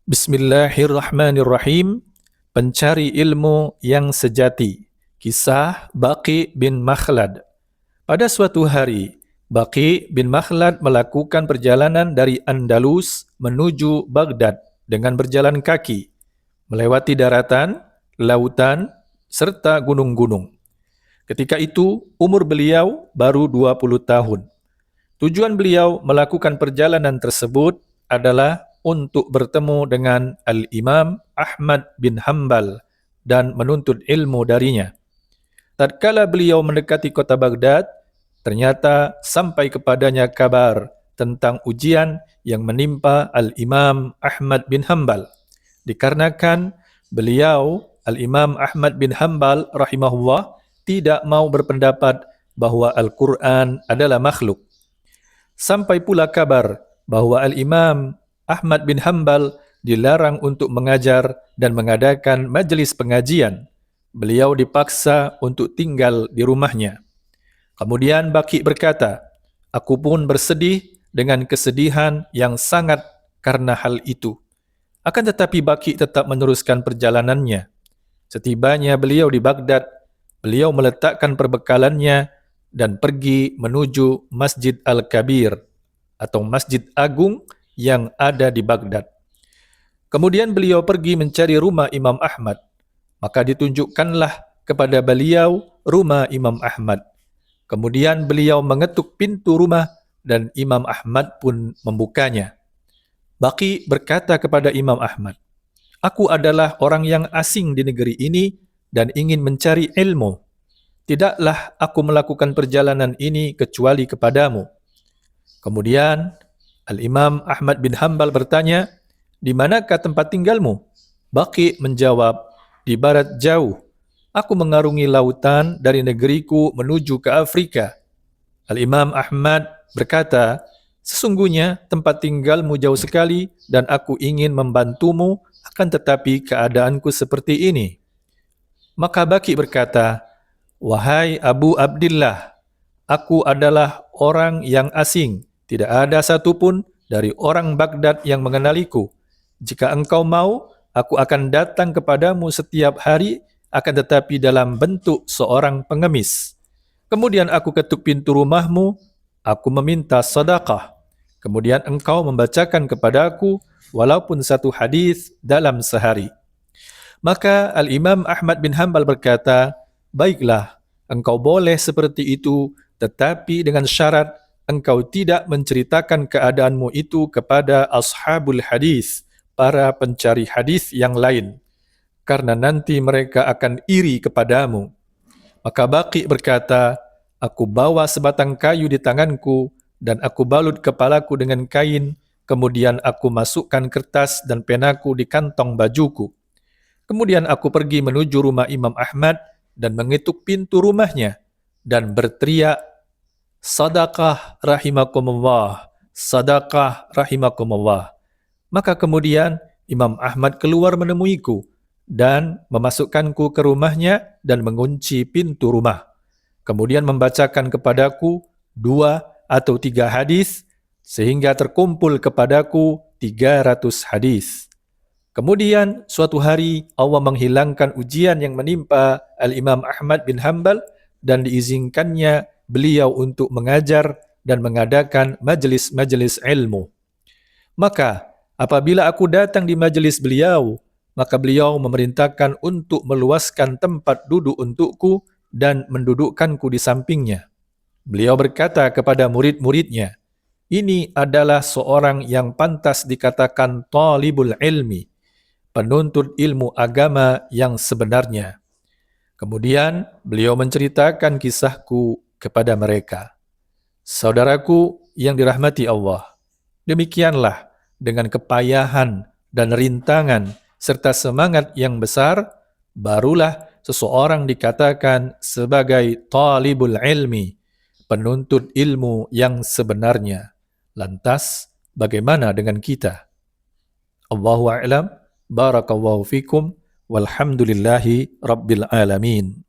Bismillahirrahmanirrahim. Pencari ilmu yang sejati. Kisah Baqi bin Makhlad. Pada suatu hari, Baqi bin Makhlad melakukan perjalanan dari Andalus menuju Baghdad dengan berjalan kaki, melewati daratan, lautan, serta gunung-gunung. Ketika itu, umur beliau baru 20 tahun. Tujuan beliau melakukan perjalanan tersebut adalah untuk bertemu dengan Al-Imam Ahmad bin Hanbal dan menuntut ilmu darinya. Tatkala beliau mendekati kota Baghdad, ternyata sampai kepadanya kabar tentang ujian yang menimpa Al-Imam Ahmad bin Hanbal. Dikarenakan beliau, Al-Imam Ahmad bin Hanbal rahimahullah, tidak mau berpendapat bahwa Al-Quran adalah makhluk. Sampai pula kabar bahwa Al-Imam Ahmad bin Hanbal dilarang untuk mengajar dan mengadakan majelis pengajian. Beliau dipaksa untuk tinggal di rumahnya. Kemudian Baqi berkata, "Aku pun bersedih dengan kesedihan yang sangat karena hal itu." Akan tetapi Baqi tetap meneruskan perjalanannya. Setibanya beliau di Baghdad, beliau meletakkan perbekalannya dan pergi menuju Masjid Al-Kabir atau Masjid Agung yang ada di Baghdad. Kemudian beliau pergi mencari rumah Imam Ahmad. Maka ditunjukkanlah kepada beliau rumah Imam Ahmad. Kemudian beliau mengetuk pintu rumah dan Imam Ahmad pun membukanya. Baqi berkata kepada Imam Ahmad, "Aku adalah orang yang asing di negeri ini dan ingin mencari ilmu. Tidaklah aku melakukan perjalanan ini kecuali kepadamu." Kemudian Al-Imam Ahmad bin Hanbal bertanya, "Di manakah tempat tinggalmu?" Baqi menjawab, "Di barat jauh. Aku mengarungi lautan dari negeriku menuju ke Afrika." Al-Imam Ahmad berkata, "Sesungguhnya tempat tinggalmu jauh sekali dan aku ingin membantumu, akan tetapi keadaanku seperti ini." Maka Baqi berkata, "Wahai Abu Abdillah, aku adalah orang yang asing. Tidak ada satupun dari orang Baghdad yang mengenaliku. Jika engkau mau, aku akan datang kepadamu setiap hari, akan tetapi dalam bentuk seorang pengemis. Kemudian aku ketuk pintu rumahmu, aku meminta sedekah. Kemudian engkau membacakan kepadaku walaupun satu hadis dalam sehari." Maka Al-Imam Ahmad bin Hanbal berkata, "Baiklah, engkau boleh seperti itu, tetapi dengan syarat engkau tidak menceritakan keadaanmu itu kepada ashabul hadis, para pencari hadis yang lain, karena nanti mereka akan iri kepadamu." Maka Baqi berkata, "Aku bawa sebatang kayu di tanganku, dan aku balut kepalaku dengan kain, kemudian aku masukkan kertas dan penaku di kantong bajuku. Kemudian aku pergi menuju rumah Imam Ahmad dan mengetuk pintu rumahnya, dan berteriak, 'Sadaqah rahimakumullah, sadaqah rahimakumullah.' Maka kemudian Imam Ahmad keluar menemuiku dan memasukkanku ke rumahnya dan mengunci pintu rumah. Kemudian membacakan kepadaku 2 atau 3 hadis sehingga terkumpul kepadaku 300 hadis. Kemudian suatu hari Allah menghilangkan ujian yang menimpa Al-Imam Ahmad bin Hanbal dan diizinkannya beliau untuk mengajar dan mengadakan majelis-majelis ilmu. Maka apabila aku datang di majelis beliau, maka beliau memerintahkan untuk meluaskan tempat duduk untukku dan mendudukkanku di sampingnya. Beliau berkata kepada murid-muridnya, "Ini adalah seorang yang pantas dikatakan talibul ilmi, penuntut ilmu agama yang sebenarnya." Kemudian beliau menceritakan kisahku kepada mereka. Saudaraku yang dirahmati Allah, demikianlah dengan kepayahan dan rintangan serta semangat yang besar, barulah seseorang dikatakan sebagai talibul ilmi, penuntut ilmu yang sebenarnya. Lantas, bagaimana dengan kita? Allahu a'lam, barakallahu fikum, walhamdulillahi rabbil alamin.